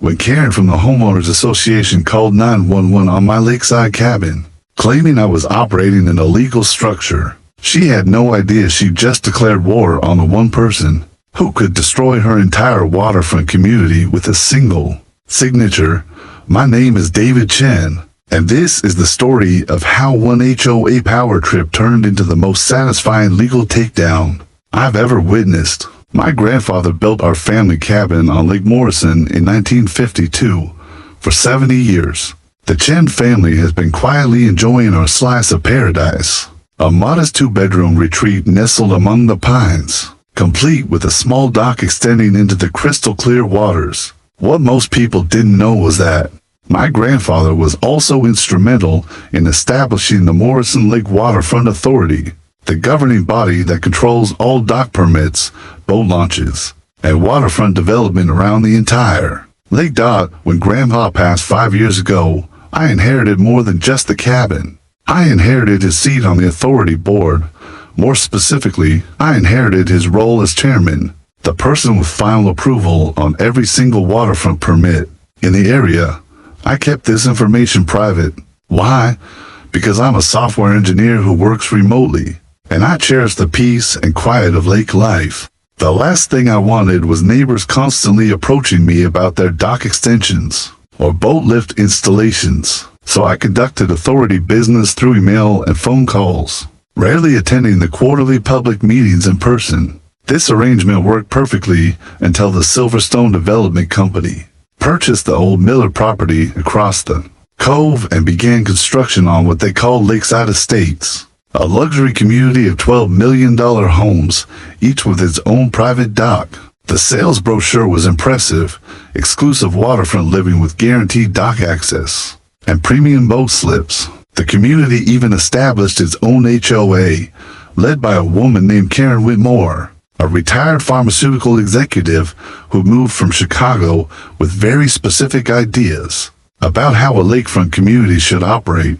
when Karen from the Homeowners Association called 911 on my lakeside cabin, claiming I was operating an illegal structure. She had no idea she just declared war on the one person who could destroy her entire waterfront community with a single signature. My name is David Chen, and this is the story of how one HOA power trip turned into the most satisfying legal takedown I've ever witnessed. My grandfather built our family cabin on Lake Morrison in 1952. For 70 years, the Chen family has been quietly enjoying our slice of paradise. A modest two-bedroom retreat nestled among the pines, complete with a small dock extending into the crystal-clear waters. What most people didn't know was that my grandfather was also instrumental in establishing the Morrison Lake Waterfront Authority, the governing body that controls all dock permits, boat launches, and waterfront development around the entire lake. When Grandpa passed 5 years ago, I inherited more than just the cabin. I inherited his seat on the authority board. More specifically, I inherited his role as chairman, the person with final approval on every single waterfront permit in the area. I kept this information private. Why? Because I'm a software engineer who works remotely, and I cherish the peace and quiet of lake life. The last thing I wanted was neighbors constantly approaching me about their dock extensions or boat lift installations, so I conducted authority business through email and phone calls, rarely attending the quarterly public meetings in person. This arrangement worked perfectly until the Silverstone Development Company purchased the old Miller property across the cove and began construction on what they called Lakeside Estates, a luxury community of $12 million homes, each with its own private dock. The sales brochure was impressive: exclusive waterfront living with guaranteed dock access and premium boat slips. The community even established its own HOA, led by a woman named Karen Whitmore, a retired pharmaceutical executive who moved from Chicago with very specific ideas about how a lakefront community should operate.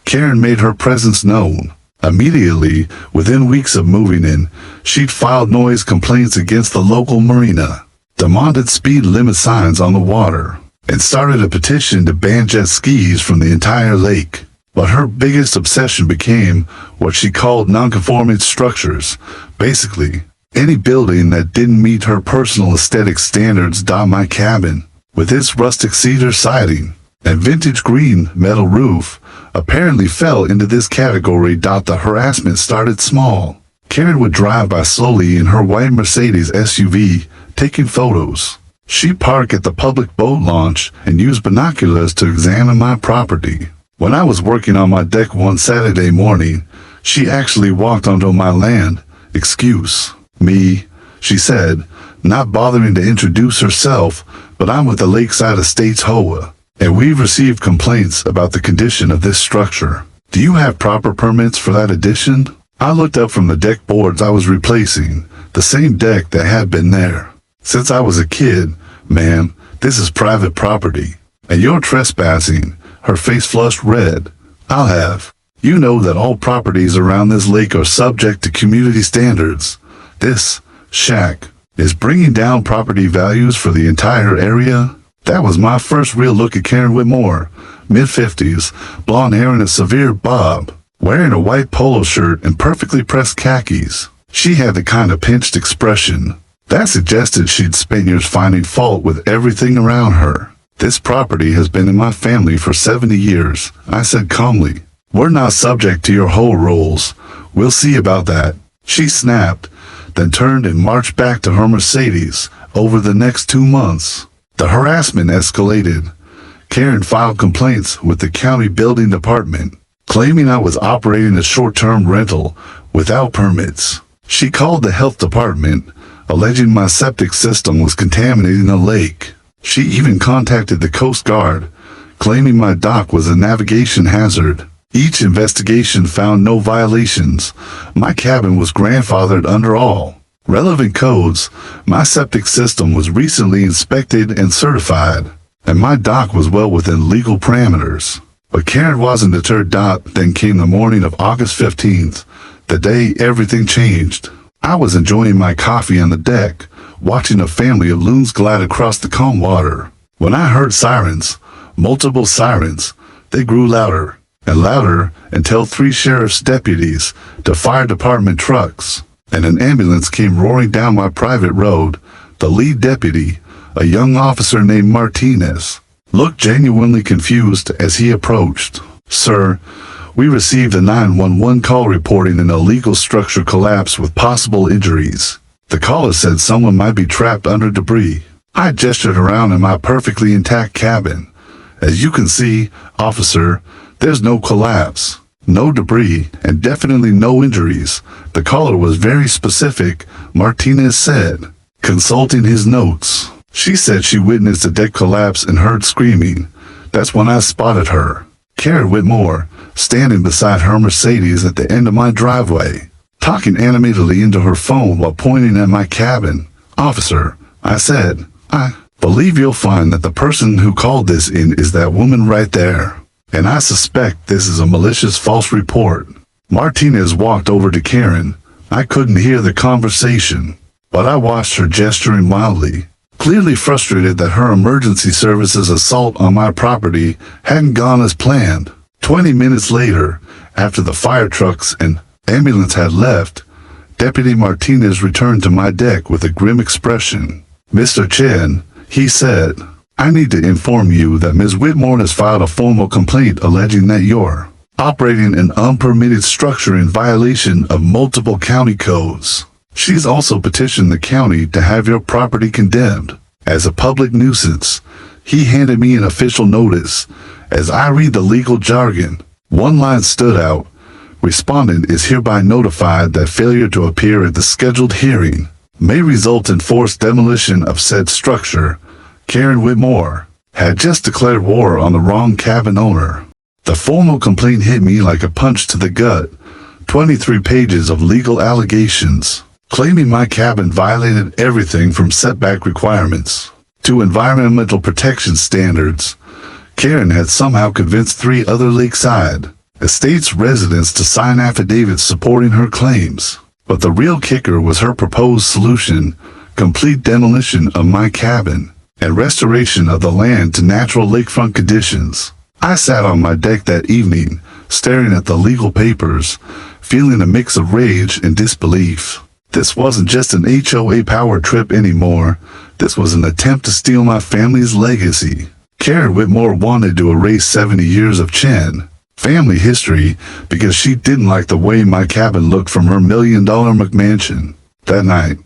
Karen made her presence known. Immediately, within weeks of moving in, she'd filed noise complaints against the local marina, demanded speed limit signs on the water, and started a petition to ban jet skis from the entire lake. But her biggest obsession became what she called non-conforming structures. Basically, any building that didn't meet her personal aesthetic standards. My cabin, with its rustic cedar siding and vintage green metal roof, apparently fell into this category. The harassment started small. Karen would drive by slowly in her white Mercedes SUV, taking photos. She'd park at the public boat launch and use binoculars to examine my property. When I was working on my deck one Saturday morning, she actually walked onto my land. "Excuse me," she said, not bothering to introduce herself, "but I'm with the Lakeside Estates HOA, and we've received complaints about the condition of this structure. Do you have proper permits for that addition?" I looked up from the deck boards I was replacing, the same deck that had been there since I was a kid. "Ma'am, this is private property, and you're trespassing." Her face flushed red. "I'll have you know that all properties around this lake are subject to community standards. This shack is bringing down property values for the entire area." That was my first real look at Karen Whitmore, mid-50s, blonde hair in a severe bob, wearing a white polo shirt and perfectly pressed khakis. She had the kind of pinched expression that suggested she'd spent years finding fault with everything around her. "This property has been in my family for 70 years, I said calmly. "We're not subject to your whole rules. We'll see about that," she snapped, then turned and marched back to her Mercedes. Over the next 2 months, the harassment escalated. Karen filed complaints with the county building department, claiming I was operating a short-term rental without permits. She called the health department, alleging my septic system was contaminating the lake. She even contacted the Coast Guard, claiming my dock was a navigation hazard. Each investigation found no violations. My cabin was grandfathered under all relevant codes. My septic system was recently inspected and certified, and my dock was well within legal parameters. But Karen wasn't deterred. Then came the morning of August 15th, the day everything changed. I was enjoying my coffee on the deck, watching a family of loons glide across the calm water, When I heard sirens, multiple sirens, they grew louder and louder until 3 sheriff's deputies, the fire department trucks, and an ambulance came roaring down my private road. The lead deputy, a young officer named Martinez, looked genuinely confused as he approached. "Sir, we received a 911 call reporting an illegal structure collapse with possible injuries. The caller said someone might be trapped under debris." I gestured around in my perfectly intact cabin. "As you can see, officer, there's no collapse, no debris, and definitely no injuries." The caller was very specific, Martinez said, consulting his notes. She said she witnessed a deck collapse and heard screaming. That's when I spotted her, Karen Whitmore, standing beside her Mercedes at the end of my driveway, talking animatedly into her phone while pointing at my cabin. "Officer," I said, "I believe you'll find that the person who called this in is that woman right there. And I suspect this is a malicious false report." Martinez walked over to Karen. I couldn't hear the conversation, but I watched her gesturing wildly, clearly frustrated that her emergency services assault on my property hadn't gone as planned. 20 minutes later, after the fire trucks and ambulance had left, Deputy Martinez returned to my deck with a grim expression. "Mr. Chen," he said, "I need to inform you that Ms. Whitmore has filed a formal complaint alleging that you're operating an unpermitted structure in violation of multiple county codes. She's also petitioned the county to have your property condemned as a public nuisance." He handed me an official notice. As I read the legal jargon, one line stood out. "Respondent is hereby notified that failure to appear at the scheduled hearing may result in forced demolition of said structure. Karen Whitmore had just declared war on the wrong cabin owner. The formal complaint hit me like a punch to the gut. 23 pages of legal allegations, claiming my cabin violated everything from setback requirements to environmental protection standards. Karen had somehow convinced 3 other Lakeside Estates residents to sign affidavits supporting her claims. But the real kicker was her proposed solution: complete demolition of my cabin and restoration of the land to natural lakefront conditions. I sat on my deck that evening, staring at the legal papers, feeling a mix of rage and disbelief. This wasn't just an HOA power trip anymore. This was an attempt to steal my family's legacy. Karen Whitmore wanted to erase 70 years of Chen family history because she didn't like the way my cabin looked from her $1 million McMansion. That night,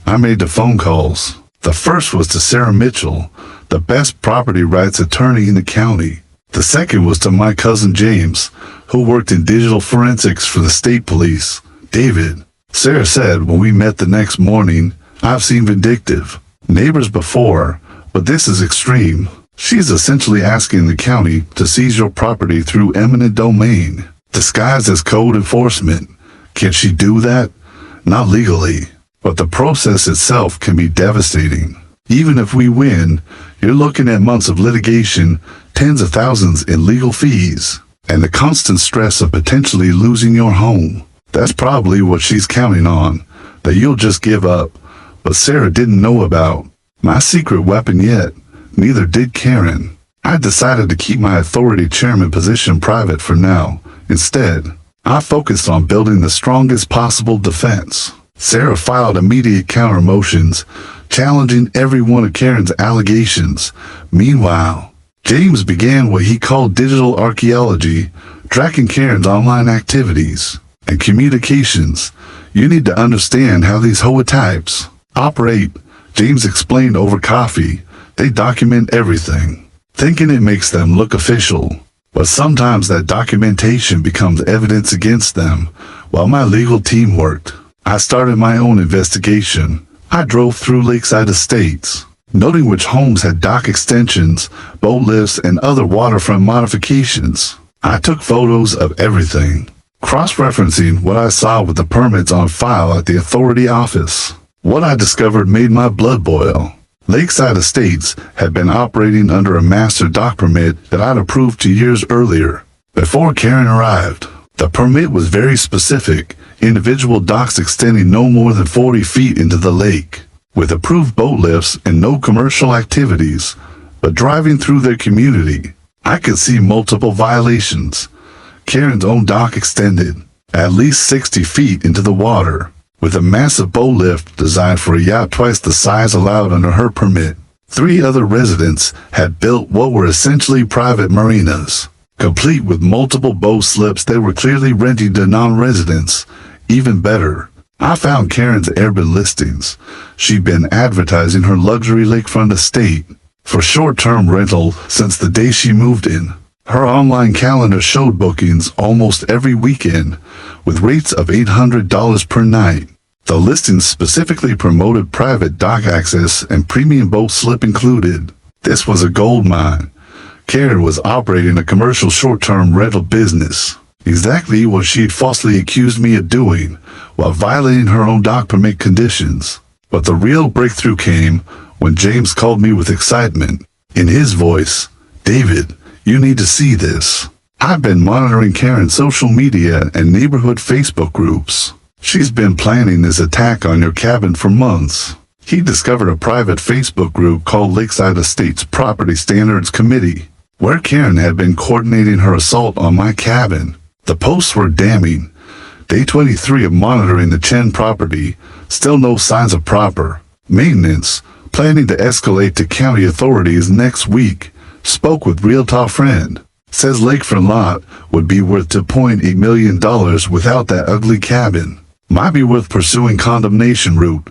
I made the phone calls. The first was to Sarah Mitchell, the best property rights attorney in the county. The second was to my cousin James, who worked in digital forensics for the state police. "David," Sarah said when we met the next morning, "I've seen vindictive neighbors before, but this is extreme. She's essentially asking the county to seize your property through eminent domain, disguised as code enforcement. Can she do that? Not legally, but the process itself can be devastating. Even if we win, you're looking at months of litigation, tens of thousands in legal fees, and the constant stress of potentially losing your home. That's probably what she's counting on, that you'll just give up." But Sarah didn't know about my secret weapon yet. Neither did Karen. I decided to keep my authority chairman position private for now. Instead, I focused on building the strongest possible defense. Sarah filed immediate counter motions, challenging every one of Karen's allegations. Meanwhile, James began what he called digital archaeology, tracking Karen's online activities and communications. "You need to understand how these HOA types operate," James explained over coffee. "They document everything, thinking it makes them look official. But sometimes that documentation becomes evidence against them." While my legal team worked, I started my own investigation. I drove through Lakeside Estates, noting which homes had dock extensions, boat lifts, and other waterfront modifications. I took photos of everything, cross-referencing what I saw with the permits on file at the authority office. What I discovered made my blood boil. Lakeside Estates had been operating under a master dock permit that I'd approved 2 years earlier, before Karen arrived. The permit was very specific: individual docks extending no more than 40 feet into the lake, with approved boat lifts and no commercial activities. but driving through their community, I could see multiple violations. Karen's own dock extended at least 60 feet into the water, with a massive boat lift designed for a yacht twice the size allowed under her permit. 3 other residents had built what were essentially private marinas, complete with multiple boat slips they were clearly renting to non-residents. Even better, I found Karen's Airbnb listings. She'd been advertising her luxury lakefront estate for short-term rental since the day she moved in. Her online calendar showed bookings almost every weekend, with rates of $800 per night. The listings specifically promoted private dock access and premium boat slip included. This was a gold mine. Karen was operating a commercial short-term rental business, exactly what she'd falsely accused me of doing, while violating her own dock permit conditions. But the real breakthrough came when James called me with excitement. In his voice, "David, you need to see this. I've been monitoring Karen's social media and neighborhood Facebook groups. She's been planning this attack on your cabin for months." He discovered a private Facebook group called Lakeside Estates Property Standards Committee, where Karen had been coordinating her assault on my cabin. The posts were damning. Day 23 of monitoring the Chen property, still no signs of proper maintenance, planning to escalate to county authorities next week. Spoke with Realtor friend. Says lakefront lot would be worth $2.8 million without that ugly cabin. Might be worth pursuing condemnation route.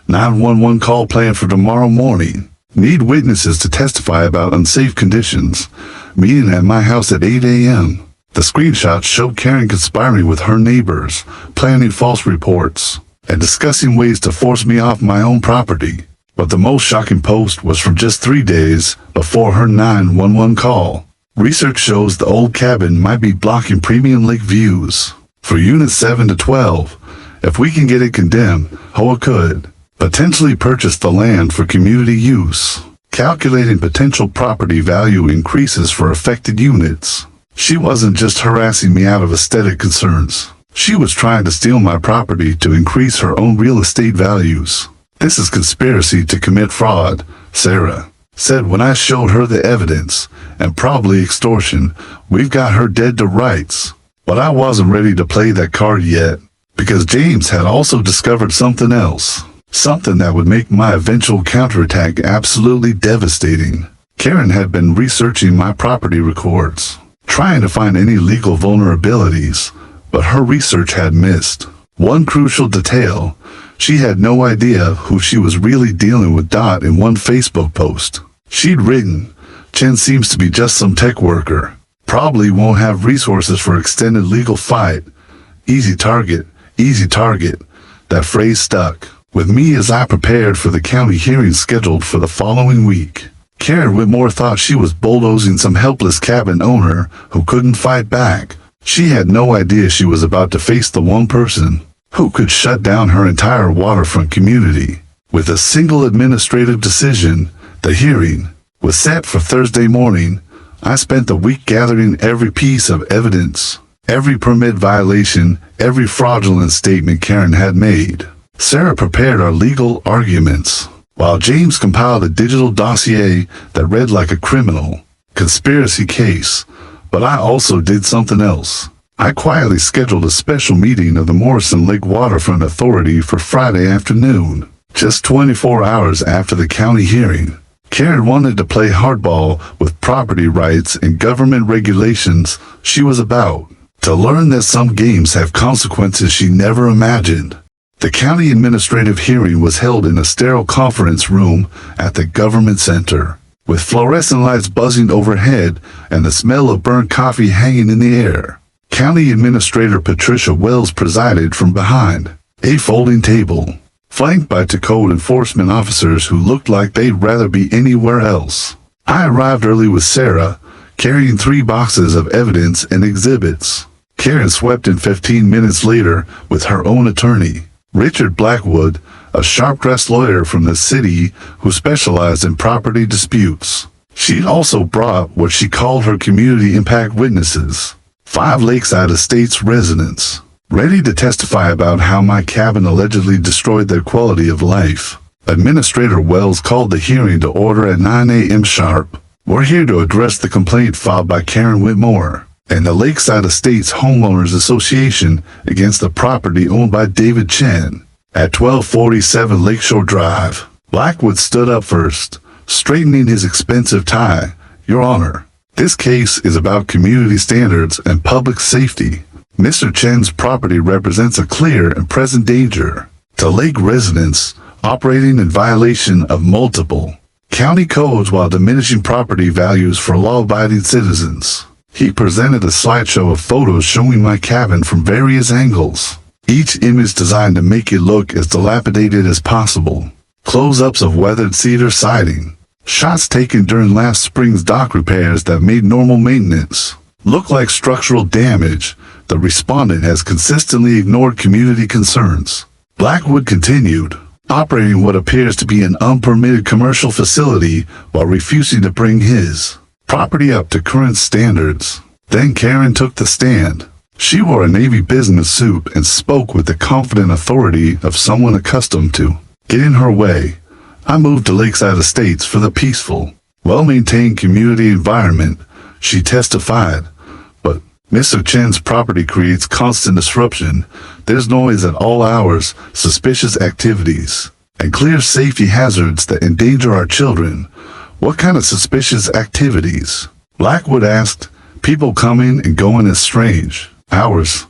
911 call planned for tomorrow morning. Need witnesses to testify about unsafe conditions. Meeting at my house at 8 a.m. The screenshots showed Karen conspiring with her neighbors, planning false reports, and discussing ways to force me off my own property. But the most shocking post was from just 3 days before her 911 call. Research shows the old cabin might be blocking premium lake views for units 7 to 12. If we can get it condemned, HOA could potentially purchase the land for community use. Calculating potential property value increases for affected units. She wasn't just harassing me out of aesthetic concerns. She was trying to steal my property to increase her own real estate values. "This is conspiracy to commit fraud," Sarah said when I showed her the evidence, "and probably extortion. We've got her dead to rights." But I wasn't ready to play that card yet, because James had also discovered something else. Something that would make my eventual counterattack absolutely devastating. Karen had been researching my property records, trying to find any legal vulnerabilities, but her research had missed one crucial detail. She had no idea who she was really dealing with. In one Facebook post, she'd written, "Chen seems to be just some tech worker. Probably won't have resources for extended legal fight. Easy target, easy target." That phrase stuck with me as I prepared for the county hearing scheduled for the following week. Karen Whitmore thought she was bulldozing some helpless cabin owner who couldn't fight back. She had no idea she was about to face the one person who could shut down her entire waterfront community with a single administrative decision. The hearing was set for Thursday morning. I spent the week gathering every piece of evidence, every permit violation, every fraudulent statement Karen had made. Sarah prepared our legal arguments, while James compiled a digital dossier that read like a criminal conspiracy case. But I also did something else. I quietly scheduled a special meeting of the Morrison Lake Waterfront Authority for Friday afternoon, just 24 hours after the county hearing. Karen wanted to play hardball with property rights and government regulations. She was about to learn that some games have consequences she never imagined. The county administrative hearing was held in a sterile conference room at the government center, with fluorescent lights buzzing overhead and the smell of burnt coffee hanging in the air. County Administrator Patricia Wells presided from behind a folding table, flanked by two code enforcement officers who looked like they'd rather be anywhere else. I arrived early with Sarah, carrying 3 boxes of evidence and exhibits. Karen swept in 15 minutes later with her own attorney, Richard Blackwood, a sharp-dressed lawyer from the city who specialized in property disputes. She also brought what she called her community impact witnesses, 5 Lakeside Estates residents, ready to testify about how my cabin allegedly destroyed their quality of life. Administrator Wells called the hearing to order at 9 a.m. sharp. We're here to address the complaint filed by Karen Whitmore and the Lakeside Estates Homeowners Association against the property owned by David Chen at 1247 Lakeshore Drive. Blackwood stood up first, straightening his expensive tie. Your Honor, this case is about community standards and public safety. Mr. Chen's property represents a clear and present danger to lake residents operating in violation of multiple county codes while diminishing property values for law-abiding citizens. He presented a slideshow of photos showing my cabin from various angles, each image designed to make it look as dilapidated as possible. Close-ups of weathered cedar siding, shots taken during last spring's dock repairs that made normal maintenance look like structural damage. The respondent has consistently ignored community concerns. Blackwood continued, operating what appears to be an unpermitted commercial facility while refusing to bring his property up to current standards. Then Karen took the stand. She wore a navy business suit and spoke with the confident authority of someone accustomed to get in her way. I moved to Lakeside Estates for the peaceful, well-maintained community environment, she testified. But Mr. Chen's property creates constant disruption. There's noise at all hours, suspicious activities, and clear safety hazards that endanger our children. What kind of suspicious activities? Blackwood asked. People coming and going as strange hours,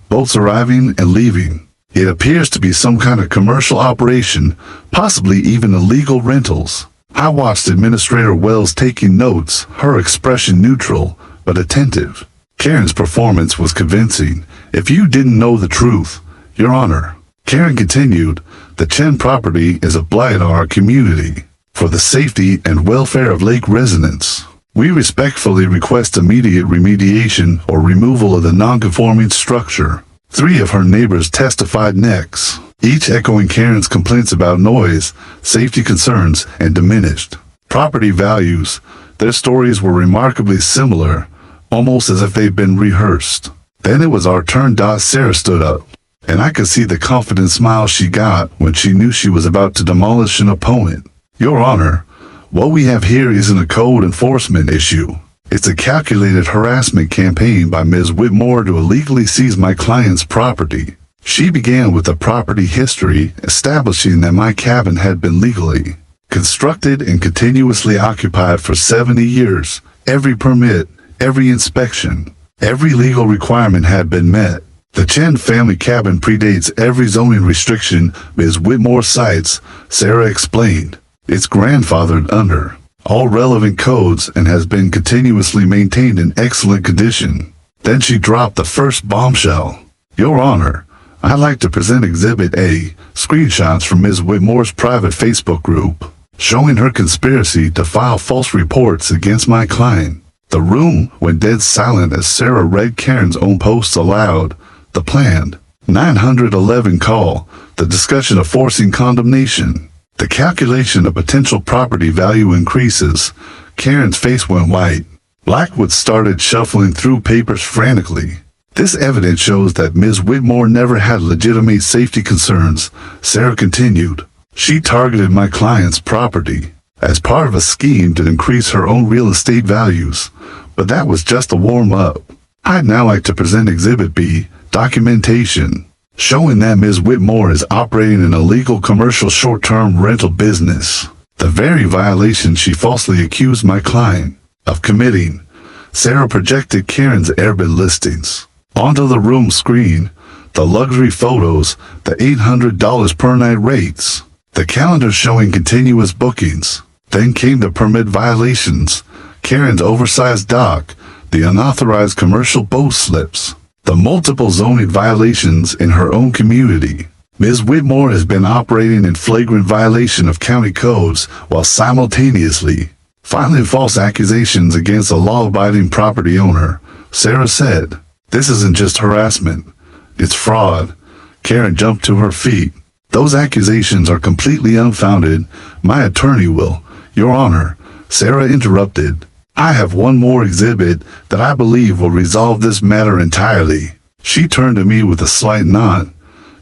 boats arriving and leaving. It appears to be some kind of commercial operation, possibly even illegal rentals. I watched Administrator Wells taking notes, her expression neutral but attentive. Karen's performance was convincing. If you didn't know the truth, Your Honor, Karen continued, the Chen property is a blight on our community. For the safety and welfare of lake residents, we respectfully request immediate remediation or removal of the non-conforming structure. 3 of her neighbors testified next, each echoing Karen's complaints about noise, safety concerns, and diminished property values. Their stories were remarkably similar, almost as if they'd been rehearsed. Then it was our turn. Sarah stood up, and I could see the confident smile she got when she knew she was about to demolish an opponent. Your Honor, what we have here isn't a code enforcement issue. It's a calculated harassment campaign by Ms. Whitmore to illegally seize my client's property. She began with a property history, establishing that my cabin had been legally constructed and continuously occupied for 70 years. Every permit, every inspection, every legal requirement had been met. The Chen family cabin predates every zoning restriction Ms. Whitmore cites, Sarah explained. It's grandfathered under all relevant codes and has been continuously maintained in excellent condition. Then she dropped the first bombshell. Your Honor, I'd like to present Exhibit A, screenshots from Ms. Whitmore's private Facebook group, showing her conspiracy to file false reports against my client. The room went dead silent as Sarah read Karen's own posts aloud. The planned 911 call, the discussion of forcing condemnation, the calculation of potential property value increases. Karen's face went white. Blackwood started shuffling through papers frantically. This evidence shows that Ms. Whitmore never had legitimate safety concerns, Sarah continued. She targeted my client's property as part of a scheme to increase her own real estate values, but that was just a warm-up. I'd now like to present Exhibit B, documentation, showing that Ms. Whitmore is operating an illegal commercial short-term rental business, the very violation she falsely accused my client of committing. Sarah projected Karen's Airbnb listings onto the room screen, the luxury photos, the $800 per night rates, the calendar showing continuous bookings. Then came the permit violations, Karen's oversized dock, the unauthorized commercial boat slips, the multiple zoning violations in her own community. Ms. Whitmore has been operating in flagrant violation of county codes while simultaneously filing false accusations against a law-abiding property owner, Sarah said. This isn't just harassment, it's fraud. Karen jumped to her feet. Those accusations are completely unfounded. My attorney will. Your Honor, Sarah interrupted. I have one more exhibit that I believe will resolve this matter entirely. She turned to me with a slight nod.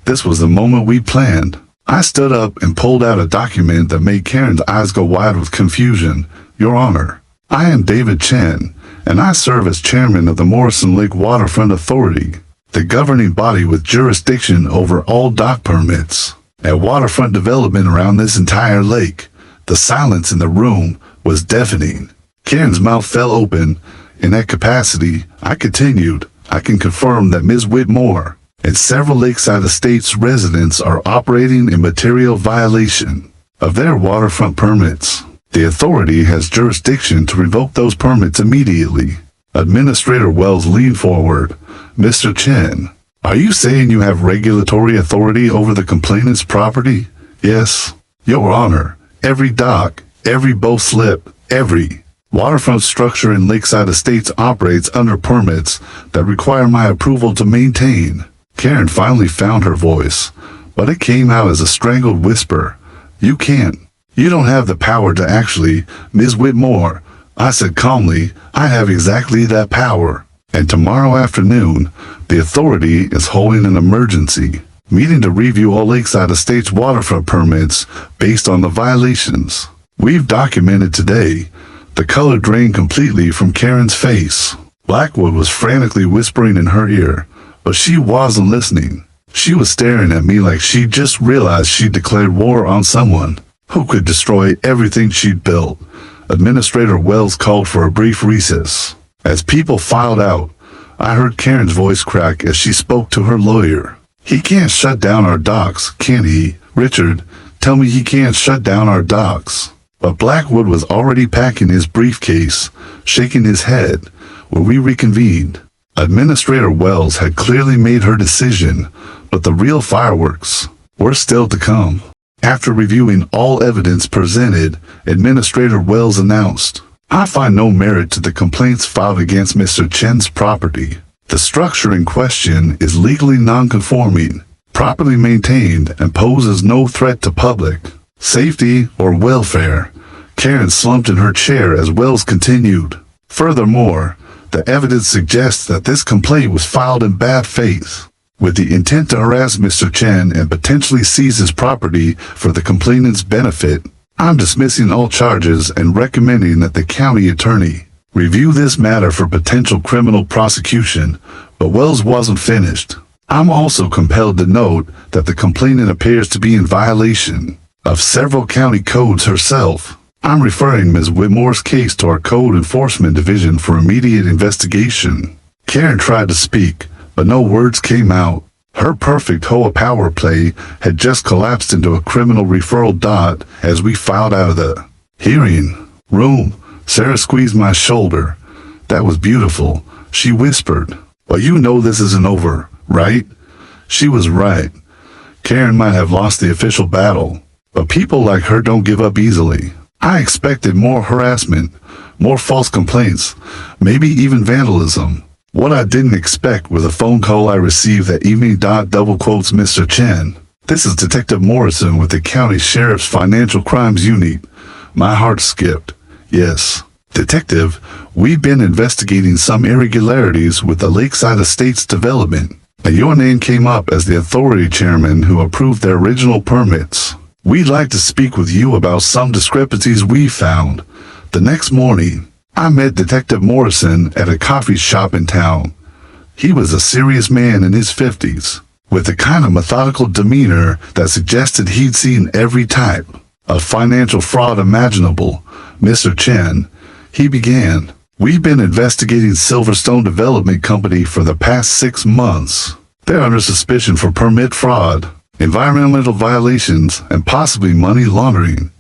This was the moment we planned. I stood up and pulled out a document that made Karen's eyes go wide with confusion. Your Honor, I am David Chen, and I serve as chairman of the Morrison Lake Waterfront Authority, the governing body with jurisdiction over all dock permits and waterfront development around this entire lake. The silence in the room was deafening. Karen's mouth fell open. In that capacity, I continued, I can confirm that Ms. Whitmore and several Lakeside Estates residents are operating in material violation of their waterfront permits. The authority has jurisdiction to revoke those permits immediately. Administrator Wells leaned forward. Mr. Chen, are you saying you have regulatory authority over the complainant's property? Yes, Your Honor. Every dock, every bow slip, every waterfront structure in Lakeside Estates operates under permits that require my approval to maintain. Karen finally found her voice, but it came out as a strangled whisper. You can't. You don't have the power to actually, Ms. Whitmore. I said calmly, I have exactly that power. And tomorrow afternoon, the authority is holding an emergency meeting to review all Lakeside Estates waterfront permits based on the violations we've documented today. The color drained completely from Karen's face. Blackwood was frantically whispering in her ear, but she wasn't listening. She was staring at me like she just realized she declared war on someone who could destroy everything she'd built. Administrator Wells called for a brief recess. As people filed out, I heard Karen's voice crack as she spoke to her lawyer. He can't shut down our docks, can he? Richard, tell me he can't shut down our docks. But Blackwood was already packing his briefcase, shaking his head, where we reconvened. Administrator Wells had clearly made her decision, but the real fireworks were still to come. After reviewing all evidence presented, Administrator Wells announced, I find no merit to the complaints filed against Mr. Chen's property. The structure in question is legally non-conforming, properly maintained, and poses no threat to public safety or welfare. Karen slumped in her chair as Wells continued. Furthermore, the evidence suggests that this complaint was filed in bad faith, with the intent to harass Mr. Chen and potentially seize his property for the complainant's benefit. I'm dismissing all charges and recommending that the county attorney review this matter for potential criminal prosecution, but Wells wasn't finished. I'm also compelled to note that the complainant appears to be in violation of several county codes herself. I'm referring Ms. Whitmore's case to our Code Enforcement Division for immediate investigation. Karen tried to speak, but no words came out. Her perfect HOA power play had just collapsed into a criminal referral dot as we filed out of the hearing room. Sarah squeezed my shoulder. That was beautiful, she whispered. But you know this isn't over, right? She was right. Karen might have lost the official battle, but people like her don't give up easily. I expected more harassment, more false complaints, maybe even vandalism. What I didn't expect was a phone call I received that evening. Double quotes Mr. Chen. This is Detective Morrison with the County Sheriff's Financial Crimes Unit. My heart skipped. Yes, Detective, we've been investigating some irregularities with the Lakeside Estates development, and your name came up as the authority chairman who approved their original permits. We'd like to speak with you about some discrepancies we found. The next morning, I met Detective Morrison at a coffee shop in town. He was a serious man in his 50s, with the kind of methodical demeanor that suggested he'd seen every type of financial fraud imaginable. Mr. Chen, he began, we've been investigating Silverstone Development Company for the past 6 months. They're under suspicion for permit fraud, environmental violations, and possibly money laundering.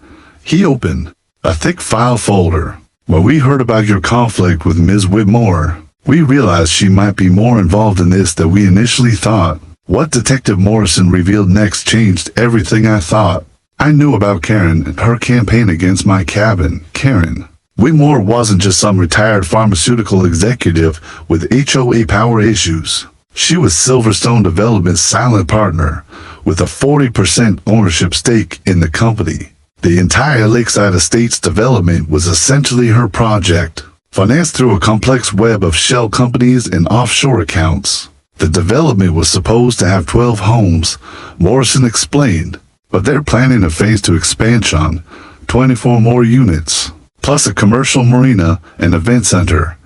He opened a thick file folder. When we heard about your conflict with Ms. Whitmore, we realized she might be more involved in this than we initially thought. What Detective Morrison revealed next changed everything I thought. I knew about Karen and her campaign against my cabin. Karen Whitmore wasn't just some retired pharmaceutical executive with HOA power issues. She was Silverstone Development's silent partner, with a 40% ownership stake in the company. The entire Lakeside Estates development was essentially her project, financed through a complex web of shell companies and offshore accounts. The development was supposed to have 12 homes, Morrison explained. but they're planning a phase 2 expansion, 24 more units, plus a commercial marina and event center.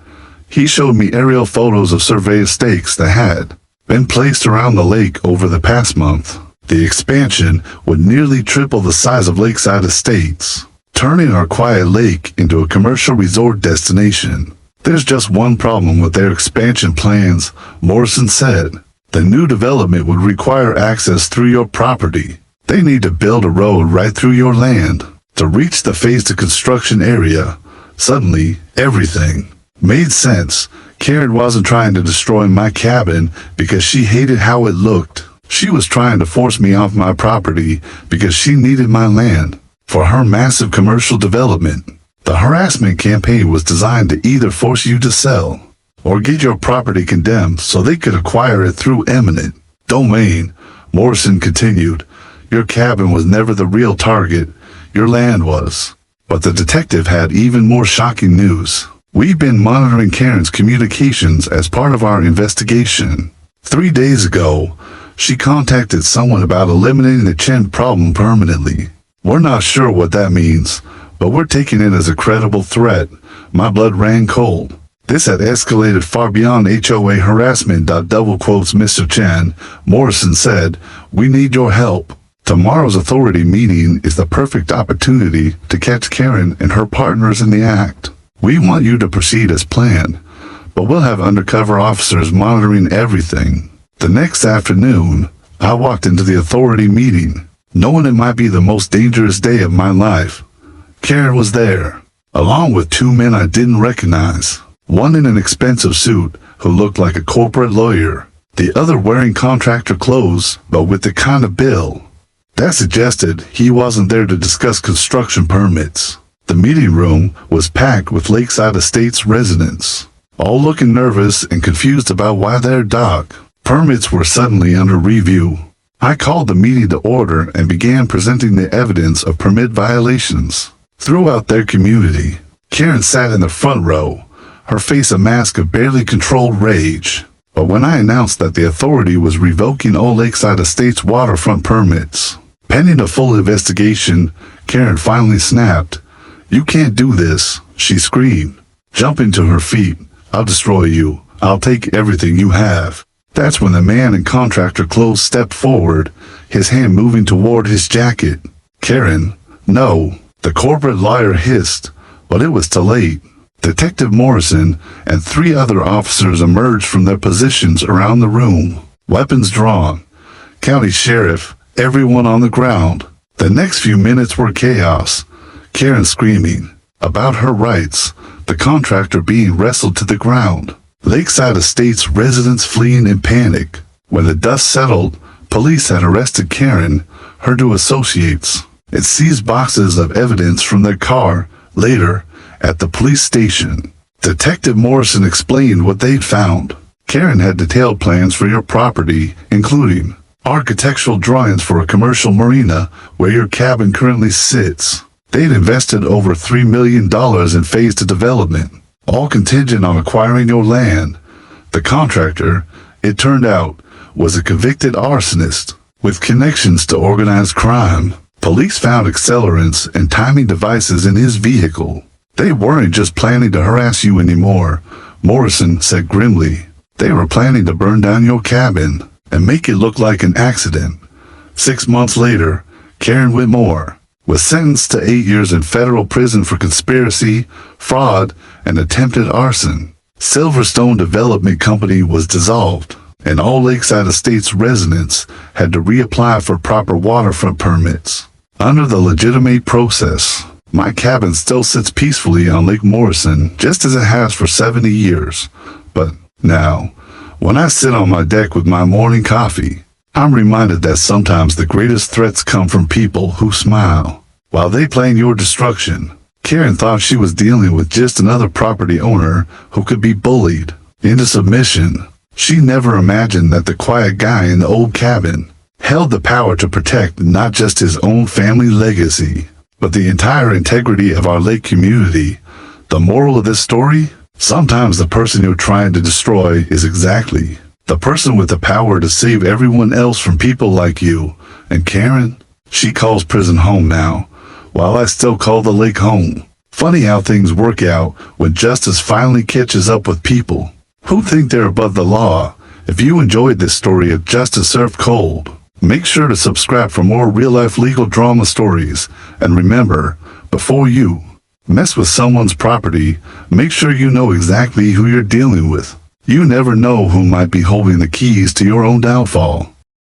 He showed me aerial photos of survey stakes that had been placed around the lake over the past month. The expansion would nearly triple the size of Lakeside Estates, turning our quiet lake into a commercial resort destination. There's just one problem with their expansion plans, Morrison said. The new development would require access through your property. They need to build a road right through your land to reach the phase 2 construction area. Suddenly, everything made sense. Karen wasn't trying to destroy my cabin because she hated how it looked. She was trying to force me off my property because she needed my land for her massive commercial development. The harassment campaign was designed to either force you to sell or get your property condemned so they could acquire it through eminent domain. Morrison continued, your cabin was never the real target, your land was. But the detective had even more shocking news. We've been monitoring Karen's communications as part of our investigation. 3 days ago, she contacted someone about eliminating the Chen problem permanently. We're not sure what that means, but we're taking it as a credible threat. My blood ran cold. This had escalated far beyond HOA harassment. Double quotes Mr. Chen. Morrison said, we need your help. Tomorrow's authority meeting is the perfect opportunity to catch Karen and her partners in the act. We want you to proceed as planned, but we'll have undercover officers monitoring everything. The next afternoon, I walked into the authority meeting, knowing it might be the most dangerous day of my life. Karen was there, along with 2 men I didn't recognize. One in an expensive suit who looked like a corporate lawyer, the other wearing contractor clothes but with the kind of bill that suggested he wasn't there to discuss construction permits. The meeting room was packed with Lakeside Estates residents, all looking nervous and confused about why their dock permits were suddenly under review. I called the meeting to order and began presenting the evidence of permit violations throughout their community. Karen sat in the front row, her face a mask of barely controlled rage. But when I announced that the authority was revoking all Lakeside Estates waterfront permits, pending a full investigation, Karen finally snapped. You can't do this, she screamed, jumping to her feet. I'll destroy you. I'll take everything you have. That's when the man in contractor clothes stepped forward, his hand moving toward his jacket. Karen, no, the corporate liar hissed, but it was too late. Detective Morrison and 3 other officers emerged from their positions around the room, weapons drawn. County sheriff, everyone on the ground. The next few minutes were chaos. Karen screaming about her rights, the contractor being wrestled to the ground. Lakeside Estates residents fleeing in panic. When the dust settled, police had arrested Karen, her 2 associates. It seized boxes of evidence from their car. Later, at the police station, Detective Morrison explained what they'd found. Karen had detailed plans for your property, including architectural drawings for a commercial marina where your cabin currently sits. They'd invested over $3 million in phase 2 development, all contingent on acquiring your land. The contractor, it turned out, was a convicted arsonist with connections to organized crime. Police found accelerants and timing devices in his vehicle. They weren't just planning to harass you anymore, Morrison said grimly. They were planning to burn down your cabin and make it look like an accident. 6 months later, Karen Whitmore was sentenced to 8 years in federal prison for conspiracy, fraud, and attempted arson. Silverstone Development Company was dissolved, and all Lakeside Estates residents had to reapply for proper waterfront permits. Under the legitimate process, my cabin still sits peacefully on Lake Morrison, just as it has for 70 years. But now, when I sit on my deck with my morning coffee, I'm reminded that sometimes the greatest threats come from people who smile while they plan your destruction. Karen thought she was dealing with just another property owner who could be bullied into submission. She never imagined that the quiet guy in the old cabin held the power to protect not just his own family legacy, but the entire integrity of our lake community. The moral of this story? Sometimes the person you're trying to destroy is exactly the person with the power to save everyone else from people like you. And Karen, She calls prison home now, while I still call the lake home. Funny how things work out when justice finally catches up with people who think they're above the law. If you enjoyed this story of Justice Served Cold, make sure to subscribe for more real-life legal drama stories. And remember, before you mess with someone's property, make sure you know exactly who you're dealing with. You never know who might be holding the keys to your own downfall.